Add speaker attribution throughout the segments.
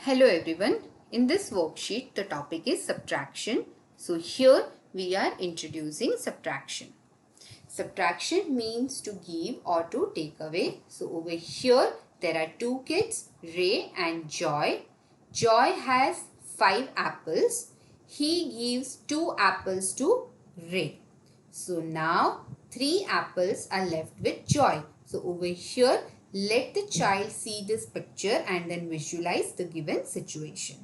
Speaker 1: Hello everyone. In this worksheet, the topic is subtraction. So here we are introducing subtraction. Subtraction means to give or to take away. So over here there are two kids, Ray and Joy. Joy has 5 apples. He gives 2 apples to Ray. So now 3 apples are left with Joy. So over here, let the child see this picture and then visualize the given situation.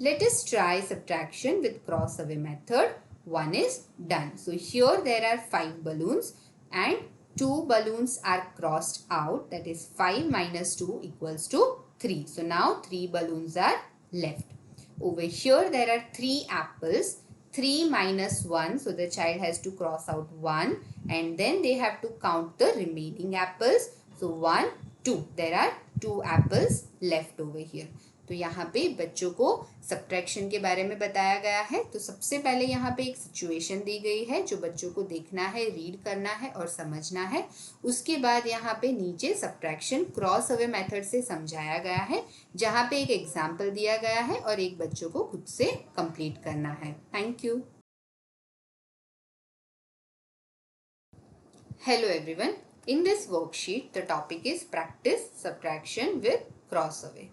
Speaker 1: Let us try subtraction with cross away method. 1 is done. So here there are 5 balloons and 2 balloons are crossed out. That is 5 minus 2 equals to 3. So now 3 balloons are left. Over here there are 3 apples. 3 minus 1, so the child has to cross out 1 and then they have to count the remaining apples. So 1, 2. There are 2 apples left over here. तो यहाँ पे बच्चों को subtraction के बारे में बताया गया है। तो सबसे पहले यहाँ पे एक सिचुएशन दी गई है जो बच्चों को देखना है, रीड करना है और समझना है। उसके बाद यहाँ पे नीचे सब्ट्रैक्शन क्रॉस अवे मेथड से समझाया गया है, जहाँ पे एक एग्जाम्पल दिया गया है और एक बच्चों को खुद से कंप्लीट करना है। Thank you. Hello everyone. In this worksheet, the topic is practice subtraction with cross away.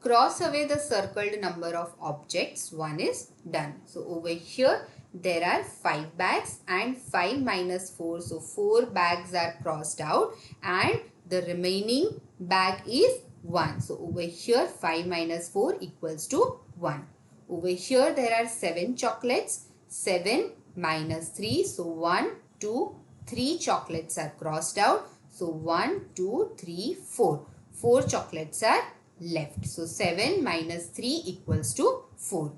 Speaker 1: Cross away the circled number of objects. 1 is done. So over here there are 5 bags and 5 minus 4. So 4 bags are crossed out and the remaining bag is 1. So over here 5 minus 4 equals to 1. Over here there are 7 chocolates. 7 minus 3. So 1, 2, 3 chocolates are crossed out. So 1, 2, 3, 4. 4 chocolates are left. So 7 minus 3 equals to 4.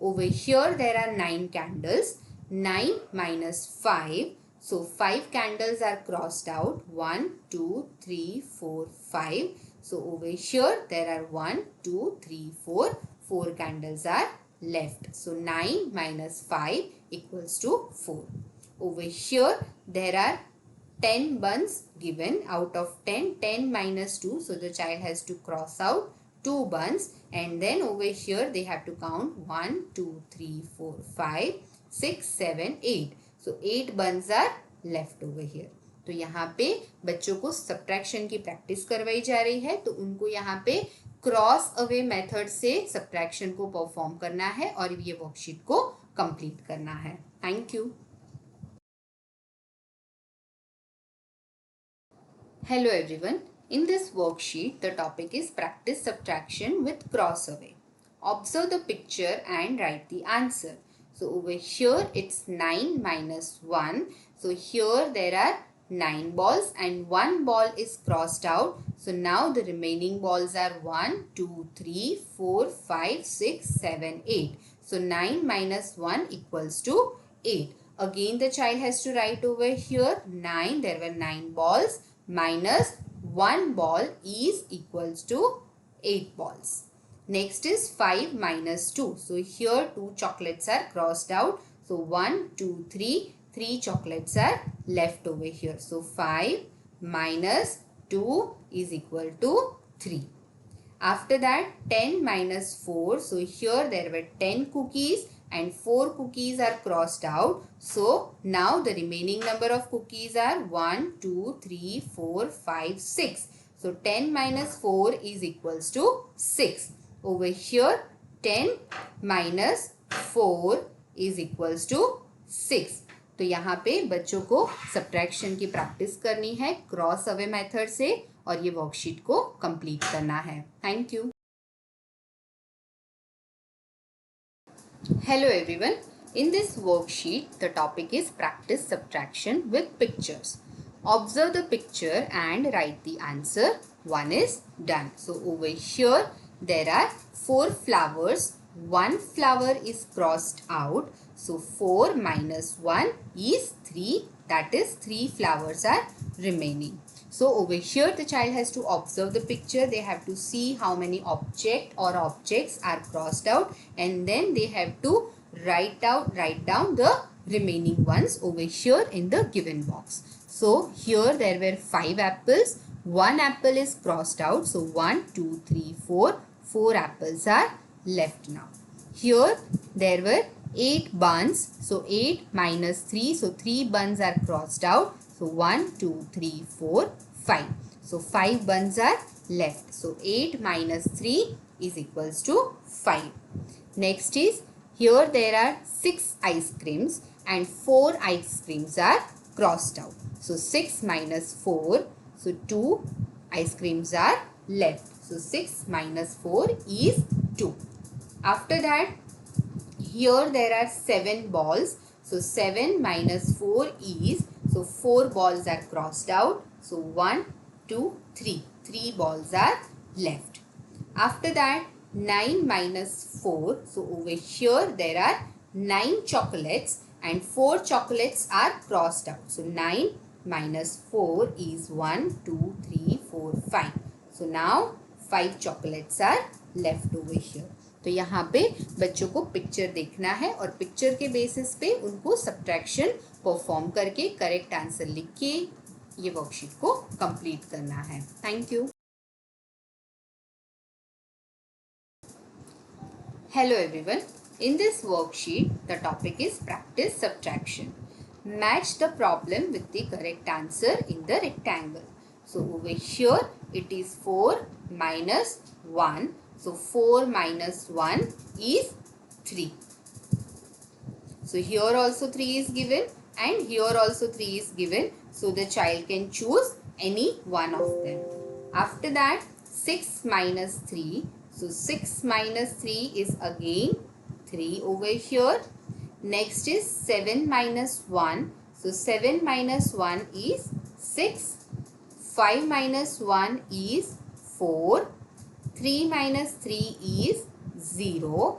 Speaker 1: Over here there are 9 candles. 9 minus 5. So 5 candles are crossed out. 1, 2, 3, 4, 5. So over here there are 1, 2, 3, 4. 4 candles are left. So 9 minus 5 equals to 4. Over here there are 10 buns given. Out of 10, 10 minus 2. So the child has to cross out 2 buns and then over here they have to count 1, 2, 3, 4, 5, 6, 7, 8. So 8 buns are left over here. तो यहाँ पे बच्चों को subtraction की practice करवाई जा रही है, तो उनको यहाँ पे क्रॉस अवे मेथड से सब्ट्रैक्शन को परफॉर्म करना है और ये वर्कशीट को कंप्लीट करना है। Thank you. Hello everyone. In this worksheet, the topic is practice subtraction with cross away. Observe the picture and write the answer. So over here it's 9 minus 1. So here there are 9 balls and 1 ball is crossed out. So now the remaining balls are 1, 2, 3, 4, 5, 6, 7, 8. So 9 minus 1 equals to 8. Again the child has to write over here 9. There were 9 balls. Minus 1 ball is equals to 8 balls. Next is 5 minus 2. So here 2 chocolates are crossed out. So 1, 2, 3. 3 chocolates are left over here. So 5 minus 2 is equal to 3. After that 10 minus 4. So here there were 10 cookies and 4 cookies are crossed out. So now the remaining number of cookies are 1, 2, 3, 4, 5, 6. So 10 minus 4 is equals to 6. Over here 10 minus 4 is equals to 6. तो यहाँ पे बच्चों को subtraction की practice करनी है cross away method से और ये वर्कशीट को कंप्लीट करना है। Thank you. Hello everyone. In this worksheet, the topic is practice subtraction with pictures. Observe the picture and write the answer. 1 is done. So over here there are 4 flowers. 1 flower is crossed out. So 4 minus 1 is 3. That is 3 flowers are remaining. So over here the child has to observe the picture. They have to see how many object or objects are crossed out and then they have to write down the remaining ones over here in the given box. So here there were 5 apples. 1 apple is crossed out. So 1, 2, 3, 4. 4 apples are left now. Here there were 8 buns. So 8 minus 3. So 3 buns are crossed out. So 1, 2, 3, 4, 5. So 5 buns are left. So 8 minus 3 is equals to 5. Next is, here there are 6 ice creams and 4 ice creams are crossed out. So 6 minus 4. So 2 ice creams are left. So 6 minus 4 is 2. After that, here there are 7 balls. So 7 minus 4 is, so 4 balls are crossed out. So 1, 2, 3. 3 balls are left. After that, 9 minus 4. So over here there are 9 chocolates and 4 chocolates are crossed out. So 9 minus 4 is 1, 2, 3, 4, 5. So now 5 chocolates are left over here. तो यहाँ पे बच्चों को picture देखना है और picture के basis पे उनको सब्ट्रैक्शन परफॉर्म करके करेक्ट आंसर लिख के ये वर्कशीट को कंप्लीट करना है. Thank you. Hello everyone. In this worksheet, the topic is practice subtraction. Match the problem with the correct answer in the rectangle. So over here it is 4 minus 1. So 4 minus 1 is 3. So here also 3 is given and here also 3 is given. So the child can choose any one of them. After that, 6 minus 3. So 6 minus 3 is again 3 over here. Next is 7 minus 1. So 7 minus 1 is 6. 5 minus 1 is 4. 3 minus 3 is 0.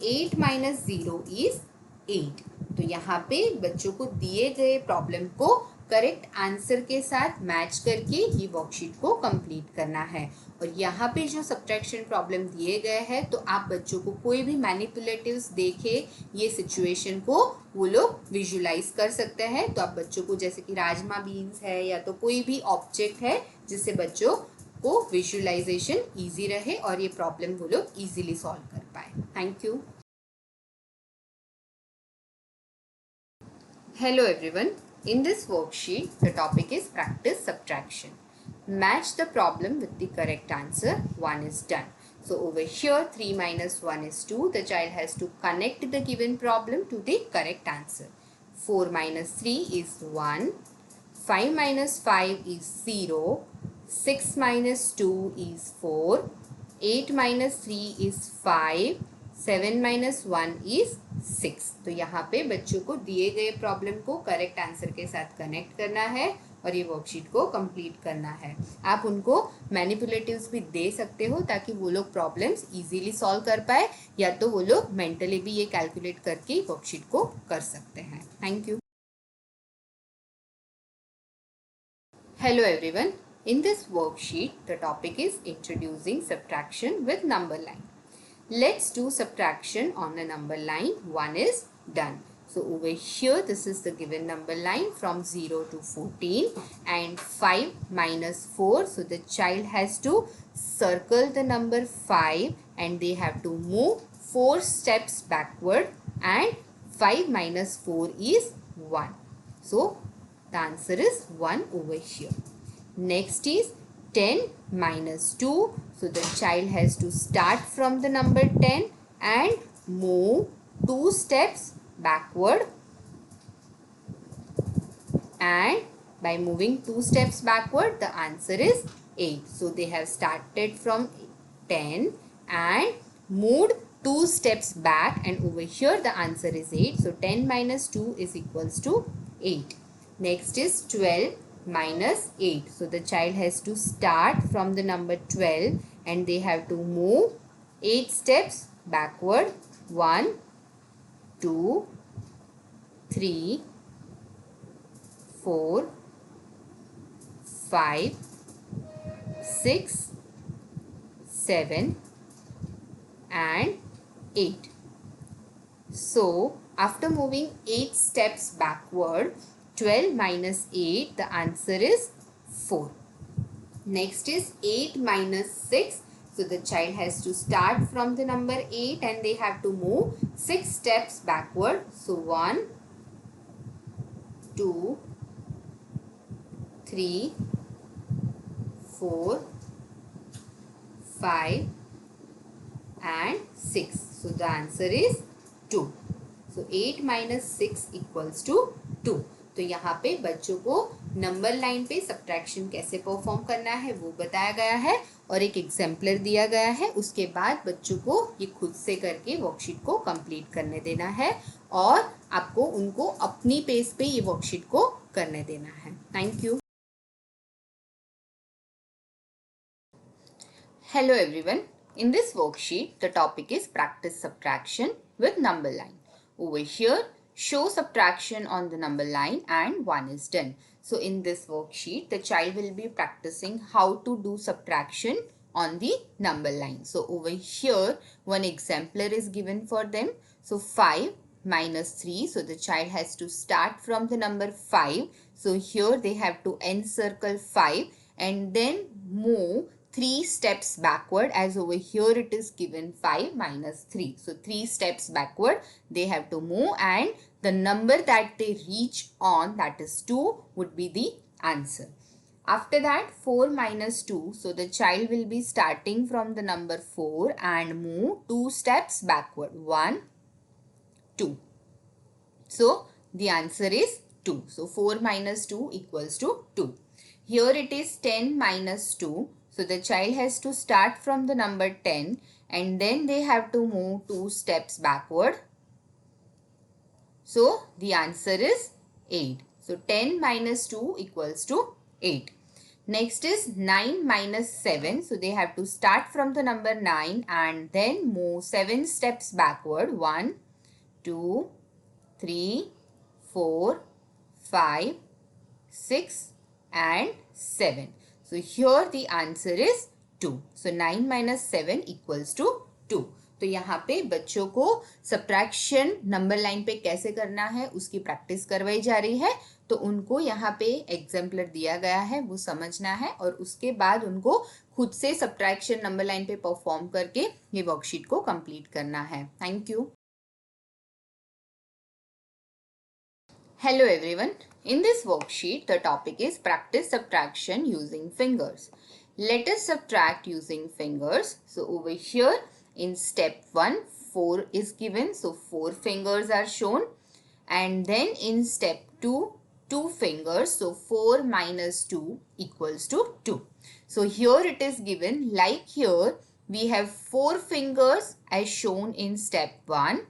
Speaker 1: 8 minus 0 is 8. तो यहाँ पे बच्चों को दिए गए problem को correct answer के साथ मैच करके ये वर्कशीट को कंप्लीट करना है. और यहाँ पे जो सब्ट्रैक्शन प्रॉब्लम दिए गए हैं तो आप बच्चों को कोई भी मैनिपुलेटिव्स देखे ये सिचुएशन को वो लोग विजुलाइज कर सकते हैं. तो आप बच्चों को जैसे कि राजमा बीन्स है या तो कोई भी ऑब्जेक्ट है जिससे बच्चों को विजुअलाइजेशन इजी रहे और ये प्रॉब्लम वो लोग इजीली सॉल्व कर पाए. Thank you. Hello everyone. In this worksheet, the topic is practice subtraction. Match the problem with the correct answer. 1 is done. So over here 3 minus 1 is 2. The child has to connect the given problem to the correct answer. 4 minus 3 is 1. 5 minus 5 is 0. 6 minus 2 is 4. 8 minus 3 is 5. 7 minus 1 is 6. तो यहाँ पे बच्चों को दिए गए problem को correct answer के साथ कनेक्ट करना है और ये वर्कशीट को कंप्लीट करना है. आप उनको मैनिपुलेटिव्स भी दे सकते हो ताकि वो लोग प्रॉब्लम्स इजीली सॉल्व कर पाए या तो वो लोग मेंटली भी ये कैलकुलेट करके वर्कशीट को कर सकते हैं. Thank you. Hello everyone. In this worksheet, the topic is introducing subtraction with number line. Let's do subtraction on a number line. 1 is done. So over here this is the given number line from 0 to 14 and 5 minus 4. So the child has to circle the number 5 and they have to move 4 steps backward and 5 minus 4 is 1. So the answer is 1 over here. Next is 10 minus 2. So the child has to start from the number 10 and move 2 steps backward, and by moving 2 steps backward the answer is 8. So they have started from 10 and moved 2 steps back and over here the answer is 8. So 10 minus 2 is equals to 8. Next is 12 minus 8. So the child has to start from the number 12 and they have to move 8 steps backward. 1, 2, 3, 4, 5, 6, 7 and 8. So after moving 8 steps backward, 12 minus 8, the answer is 4. Next is 8 minus 6. So the child has to start from the number 8 and they have to move 6 steps backward. So 1, 2, 3, 4, 5 and 6. So the answer is 2. So 8 minus 6 equals to 2. तो यहाँ पे बच्चों को number line पे subtraction कैसे perform करना है वो बताया गया है और एक एग्जाम्पलर दिया गया है. उसके बाद बच्चों को ये खुद से करके वर्कशीट को कंप्लीट करने देना है और आपको उनको अपनी पेस पे ये वर्कशीट को करने देना है. Thank you. Hello everyone. In this worksheet, the topic is practice subtraction with number line. Over here, show subtraction on the number line and 1 is done. So in this worksheet, the child will be practicing how to do subtraction on the number line. So over here, one exemplar is given for them. So 5 minus 3. So the child has to start from the number 5. So here they have to encircle 5 and then move 3 steps backward, as over here it is given 5 minus 3. So 3 steps backward they have to move and the number that they reach on, that is 2, would be the answer. After that 4 minus 2, so the child will be starting from the number 4 and move 2 steps backward. 1, 2. So the answer is 2. So 4 minus 2 equals to 2. Here it is 10 minus 2. So the child has to start from the number 10 and then they have to move 2 steps backward. So the answer is 8. So 10 minus 2 equals to 8. Next is 9 minus 7. So they have to start from the number 9 and then move 7 steps backward. 1, 2, 3, 4, 5, 6 and 7. So here the answer is 2. So 9 minus 7 equals to 2. तो यहाँ पे बच्चों को subtraction number line पे कैसे करना है उसकी प्रैक्टिस करवाई जा रही है. तो उनको यहाँ पे एग्जाम्पलर दिया गया है वो समझना है और उसके बाद उनको खुद से सब्ट्रैक्शन नंबर लाइन पे परफॉर्म करके ये वर्कशीट को कंप्लीट करना है. Thank you. Hello everyone. In this worksheet, the topic is practice subtraction using fingers. Let us subtract using fingers. So over here in step 1, 4 is given. So 4 fingers are shown. And then in step 2, 2 fingers. So 4 minus 2 equals to 2. So here it is given like here we have 4 fingers as shown in step 1.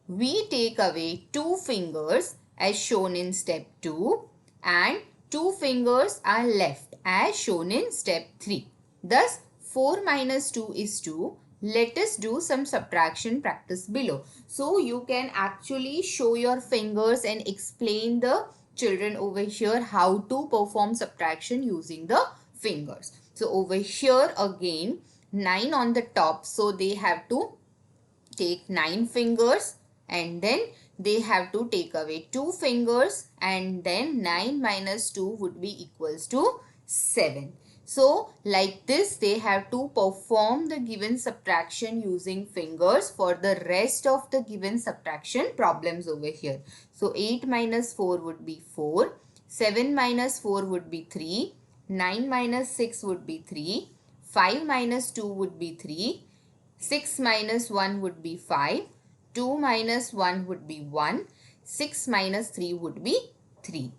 Speaker 1: We take away 2 fingers as shown in step 2 and 2 fingers are left as shown in step 3. Thus 4 minus 2 is 2. Let us do some subtraction practice below. So you can actually show your fingers and explain the children over here how to perform subtraction using the fingers. So over here again 9 on the top, so they have to take 9 fingers and then they have to take away 2 fingers and then 9 minus 2 would be equals to 7. So like this they have to perform the given subtraction using fingers for the rest of the given subtraction problems over here. So 8 minus 4 would be 4, 7 minus 4 would be 3, 9 minus 6 would be 3, 5 minus 2 would be 3, 6 minus 1 would be 5, 2 minus 1 would be 1, 6 minus 3 would be 3.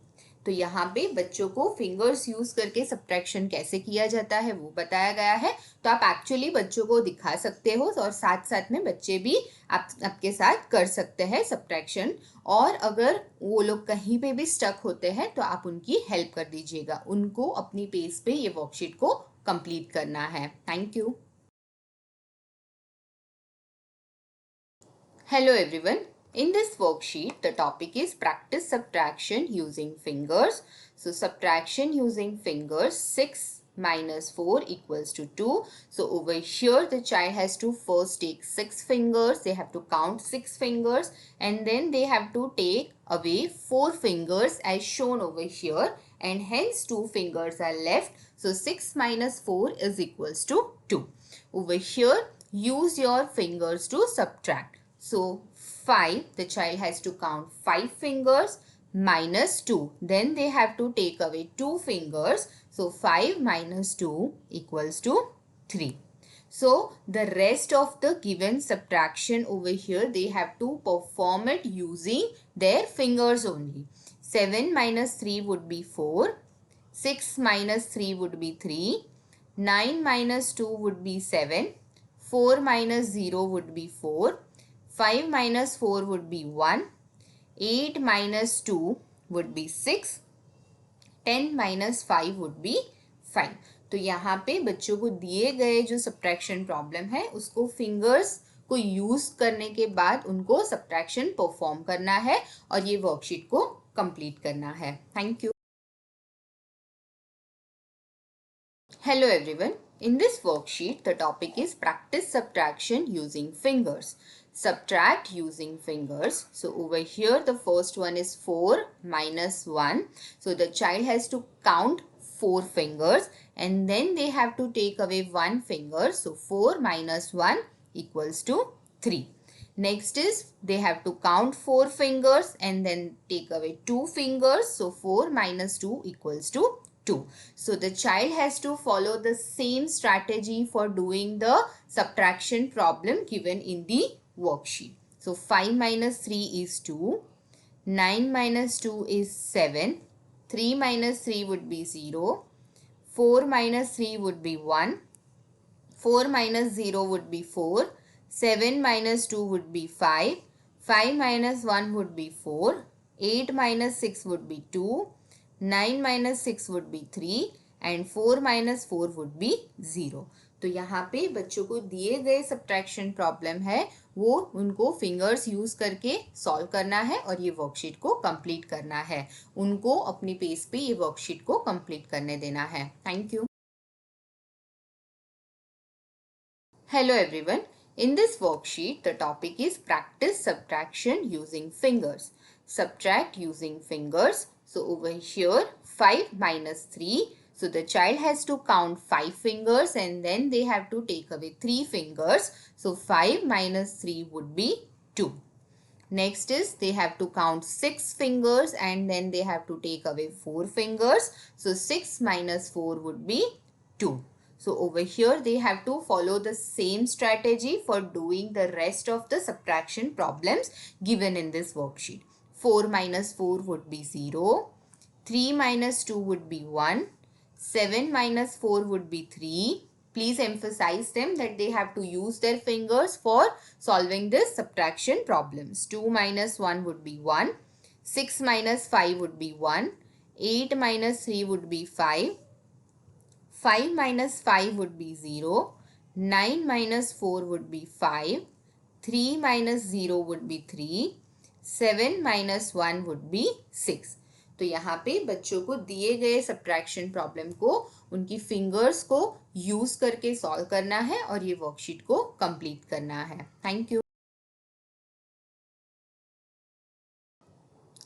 Speaker 1: तो यहाँ पे बच्चों को fingers use करके subtraction कैसे किया जाता है वो बताया गया है. तो आप एक्चुअली बच्चों को दिखा सकते हो और साथ साथ में बच्चे भी आपके साथ कर सकते हैं सब्ट्रैक्शन. और अगर वो लोग कहीं पे भी स्टक होते हैं तो आप उनकी हेल्प कर दीजिएगा. उनको अपनी पेस पे ये वर्कशीट को कंप्लीट करना है. Thank you. Hello everyone. In this worksheet, the topic is practice subtraction using fingers. So subtraction using fingers, 6 minus 4 equals to 2. So over here, the child has to first take 6 fingers. They have to count 6 fingers and then they have to take away 4 fingers as shown over here and hence 2 fingers are left. So 6 minus 4 is equals to 2. Over here, use your fingers to subtract. So 5, the child has to count 5 fingers minus 2. Then they have to take away 2 fingers. So 5 minus 2 equals to 3. So the rest of the given subtraction over here, they have to perform it using their fingers only. 7 minus 3 would be 4. 6 minus 3 would be 3. 9 minus 2 would be 7. 4 minus 0 would be 4. 5 minus 4 would be 1. 8 minus 2 would be 6. 10 minus 5 would be 5. तो यहाँ पे बच्चों को दिए गए जो subtraction problem है उसको फिंगर्स को यूज करने के बाद उनको सब्ट्रैक्शन परफॉर्म करना है और ये वर्कशीट को कंप्लीट करना है. Thank you. Hello everyone. In this worksheet, the topic is practice subtraction using fingers. Subtract using fingers. So over here, the first one is 4 minus 1. So the child has to count 4 fingers and then they have to take away 1 finger. So 4 minus 1 equals to 3. Next is they have to count 4 fingers and then take away 2 fingers. So 4 minus 2 equals to 2. So the child has to follow the same strategy for doing the subtraction problem given in the worksheet. So 5 minus 3 is 2. 9 minus 2 is 7. 3 minus 3 would be 0. 4 minus 3 would be 1. 4 minus 0 would be 4. 7 minus 2 would be 5. 5 minus 1 would be 4. 8 minus 6 would be 2. 9 minus 6 would be 3 and 4 minus 4 would be 0. तो यहाँ पे बच्चों को दिए गए subtraction problem है वो उनको फिंगर्स यूज करके सॉल्व करना है और ये वर्कशीट को कंप्लीट करना है. उनको अपनी पेस पे ये वर्कशीट को कंप्लीट करने देना है. Thank you. Hello everyone. In this worksheet, the topic is practice subtraction using fingers. Subtract using fingers. So over here 5 minus 3. So the child has to count 5 fingers and then they have to take away 3 fingers. So 5 minus 3 would be 2. Next is they have to count 6 fingers and then they have to take away 4 fingers. So 6 minus 4 would be 2. So over here they have to follow the same strategy for doing the rest of the subtraction problems given in this worksheet. 4 minus 4 would be 0. 3 minus 2 would be 1. 7 minus 4 would be 3. Please emphasize them that they have to use their fingers for solving this subtraction problems. 2 minus 1 would be 1. 6 minus 5 would be 1. 8 minus 3 would be 5. 5 minus 5 would be 0. 9 minus 4 would be 5. 3 minus 0 would be 3. 7 minus 1 would be 6. तो यहाँ पे बच्चों को दिए गए subtraction problem को उनकी fingers को यूज करके सॉल्व करना है और ये वर्कशीट को कंप्लीट करना है. Thank you.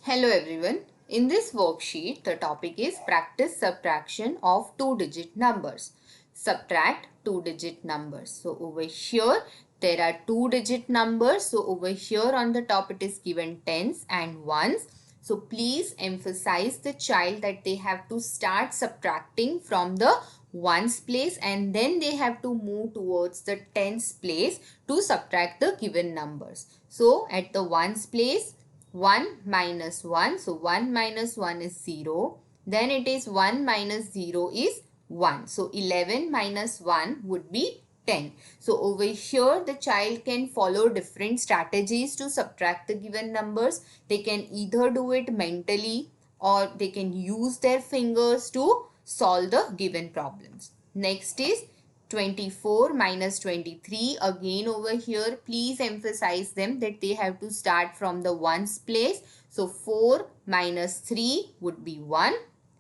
Speaker 1: Hello everyone. In this worksheet, the topic is practice subtraction of 2-digit numbers. Subtract 2-digit numbers. So over here, there are 2-digit numbers. So over here on the top, it is given tens and ones. So please emphasize the child that they have to start subtracting from the ones place and then they have to move towards the tens place to subtract the given numbers. So at the ones place, 1 minus 1. So 1 minus 1 is 0. Then it is 1 minus 0 is 1. So 11 minus 1 would be 10. So over here the child can follow different strategies to subtract the given numbers. They can either do it mentally or they can use their fingers to solve the given problems. Next is 24 minus 23. Again over here, please emphasize them that they have to start from the ones place. So 4 minus 3 would be 1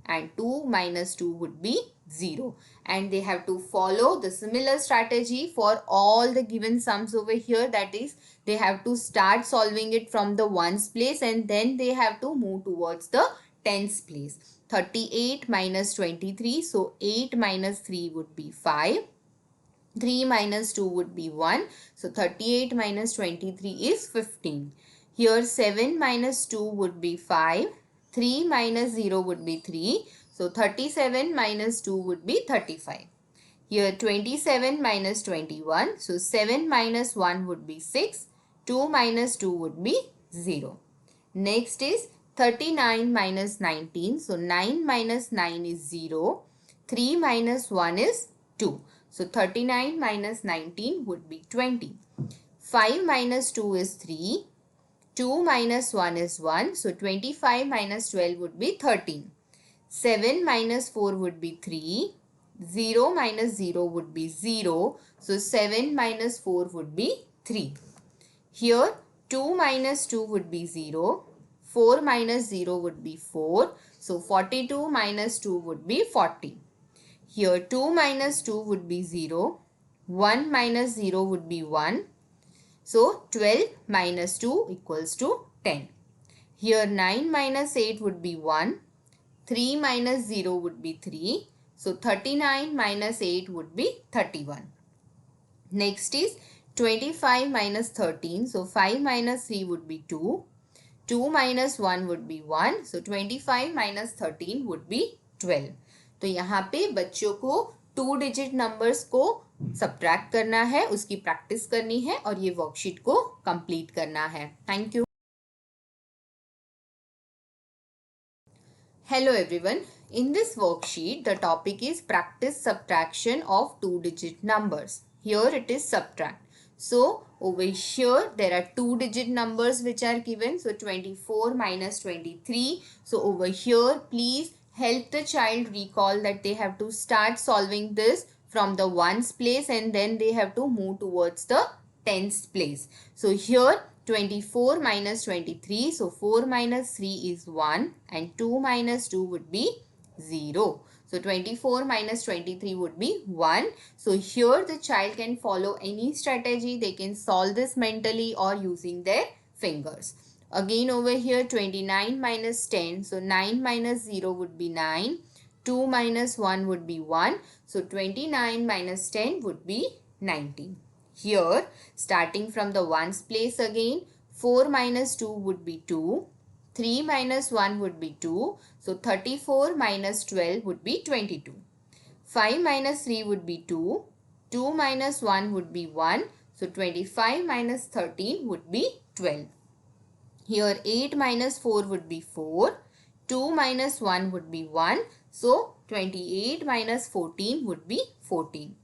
Speaker 1: and 2 minus 2 would be 0. And they have to follow the similar strategy for all the given sums over here. That is, they have to start solving it from the ones place and then they have to move towards the tens place. 38 minus 23. So 8 minus 3 would be 5. 3 minus 2 would be 1. So 38 minus 23 is 15. Here 7 minus 2 would be 5. 3 minus 0 would be 3. So 37 minus 2 would be 35. Here 27 minus 21. So 7 minus 1 would be 6. 2 minus 2 would be 0. Next is 39 minus 19. So 9 minus 9 is 0. 3 minus 1 is 2. So 39 minus 19 would be 20. 5 minus 2 is 3. 2 minus 1 is 1. So 25 minus 12 would be 13. 7 minus 4 would be 3. 0 minus 0 would be 0. So 7 minus 4 would be 3. Here 2 minus 2 would be 0. 4 minus 0 would be 4. So 42 minus 2 would be 40. Here 2 minus 2 would be 0. 1 minus 0 would be 1. So 12 minus 2 equals to 10. Here 9 minus 8 would be 1. 3 minus 0 would be 3. So 39 minus 8 would be 31. Next is 25 minus 13. So 5 minus 3 would be 2. 2 minus 1 would be 1. So 25 minus 13 would be 12. तो यहाँ पे बच्चों को 2 digit numbers को subtract करना है, उसकी practice करनी है और ये वर्कशीट को कंप्लीट करना है. Thank you. Hello everyone. In this worksheet, the topic is practice subtraction of 2-digit numbers. Here it is subtract. So over here there are 2-digit numbers which are given. So 24 minus 23. So over here please help the child recall that they have to start solving this from the ones place and then they have to move towards the tens place. So here 24 minus 23. So 4 minus 3 is 1 and 2 minus 2 would be 0. So 24 minus 23 would be 1. So here the child can follow any strategy. They can solve this mentally or using their fingers. Again over here 29 minus 10. So 9 minus 0 would be 9. 2 minus 1 would be 1. So 29 minus 10 would be 19. Here, starting from the ones place again, 4 minus 2 would be 2. 3 minus 1 would be 2. So 34 minus 12 would be 22. 5 minus 3 would be 2. 2 minus 1 would be 1. So 25 minus 13 would be 12. Here 8 minus 4 would be 4. 2 minus 1 would be 1. So 28 minus 14 would be 14.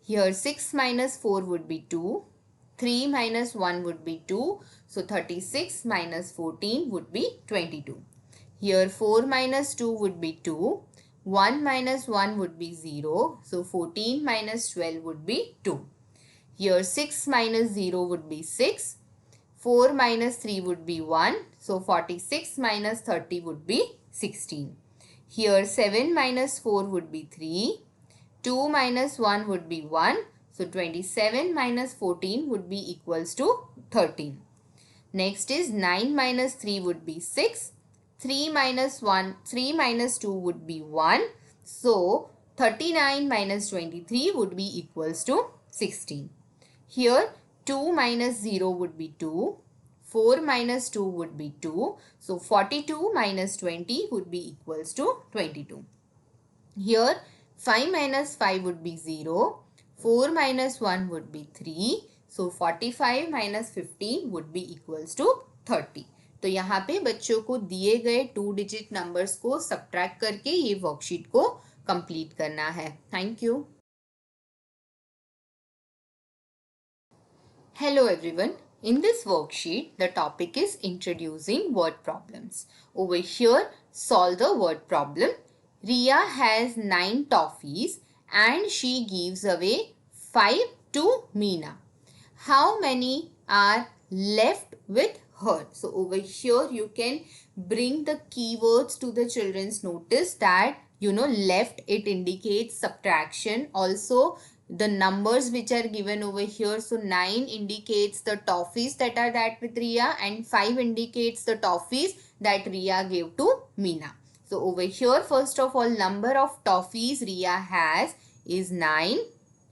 Speaker 1: Here 6 minus 4 would be 2. 3 minus 1 would be 2. So 36 minus 14 would be 22. Here 4 minus 2 would be 2. 1 minus 1 would be 0. So 14 minus 12 would be 2. Here 6 minus 0 would be 6. 4 minus 3 would be 1. So 46 minus 30 would be 16. Here 7 minus 4 would be 3. 2 minus 1 would be 1. So 27 minus 14 would be equals to 13. Next is 9 minus 3 would be 6. 3 minus 2 would be 1. So 39 minus 23 would be equals to 16. Here 2 minus 0 would be 2. 4 minus 2 would be 2. So 42 minus 20 would be equals to 22. Here 5 minus 5 would be 0. 4 minus 1 would be 3. So 45 minus 15 would be equals to 30. तो यहाँ पे बच्चों को दिए गए 2 digit numbers को subtract करके ये वर्कशीट को कंप्लीट करना है. Thank you. Hello everyone. In this worksheet, the topic is introducing word problems. Over here, solve the word problem. Riya has 9 toffees and she gives away 5 to Meena. How many are left with her? So over here, you can bring the keywords to the children's notice that, left, it indicates subtraction. Also, the numbers which are given over here. So 9 indicates the toffees that are with Riya and 5 indicates the toffees that Riya gave to Meena. So over here, first of all, number of toffees Riya has is 9.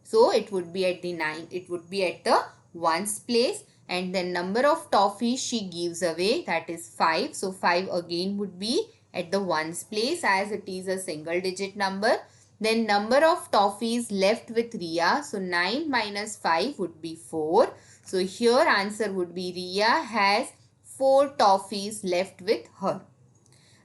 Speaker 1: So it would be at the 9, it would be at the ones place, and then number of toffees she gives away, that is 5. So 5 again would be at the ones place as it is a single digit number. Then number of toffees left with Riya, so 9 minus 5 would be 4. So here answer would be Riya has 4 toffees left with her.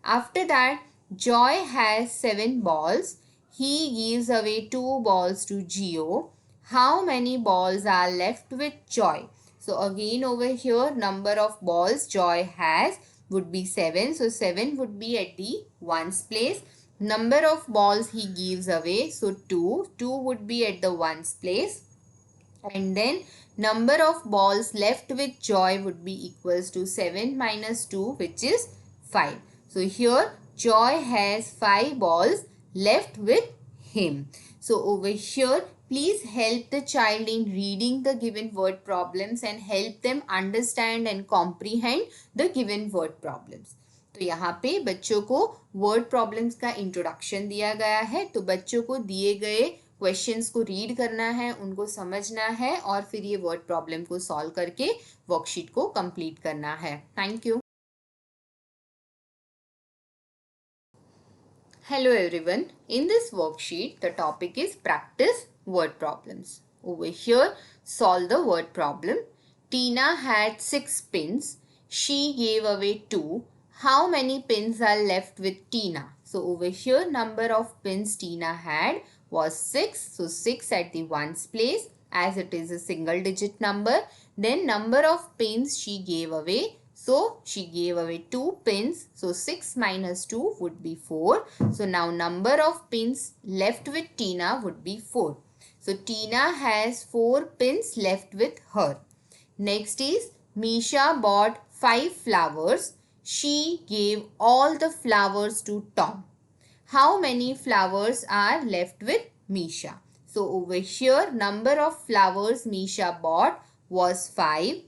Speaker 1: After that, Joy has 7 balls. He gives away 2 balls to Geo. How many balls are left with Joy? So again over here, number of balls Joy has would be 7. So 7 would be at the ones place. Number of balls he gives away, so 2. 2 would be at the ones place. And then number of balls left with Joy would be equals to 7 minus 2, which is 5. So here Joy has 5 balls left with him. So over here, please help the child in reading the given word problems and help them understand and comprehend the given word problems. तो यहाँ पे बच्चों को word problems का introduction दिया गया है. तो बच्चों को दिए गए क्वेश्चंस को रीड करना है, उनको समझना है और फिर ये वर्ड प्रॉब्लम को सॉल्व करके वर्कशीट को कंप्लीट करना है. Thank you. Hello everyone. In this worksheet, the topic is practice word problems. Over here, solve the word problem. Tina had 6 pins. She gave away 2. How many pins are left with Tina? So over here, number of pins Tina had was 6. So 6 at the ones place as it is a single digit number. Then number of pins she gave away. So she gave away 2 pins. So 6 minus 2 would be 4. So now number of pins left with Tina would be 4. So Tina has 4 pins left with her. Next is Misha bought 5 flowers. She gave all the flowers to Tom. How many flowers are left with Misha? So over here, number of flowers Misha bought was 5.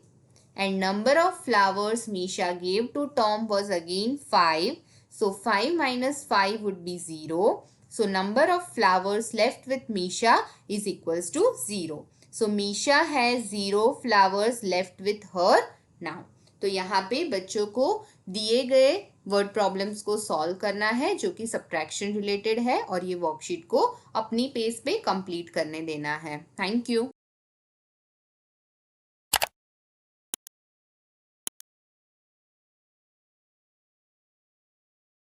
Speaker 1: And number of flowers Misha gave to Tom was again 5. So 5 minus 5 would be 0. So number of flowers left with Misha is equals to 0. So Misha has 0 flowers left with her now. तो यहाँ पे बच्चों को दिए गए word problems को solve करना है जो कि सब्ट्रैक्शन रिलेटेड है और ये वर्कशीट को अपनी पेज पे कंप्लीट करने देना है. Thank you.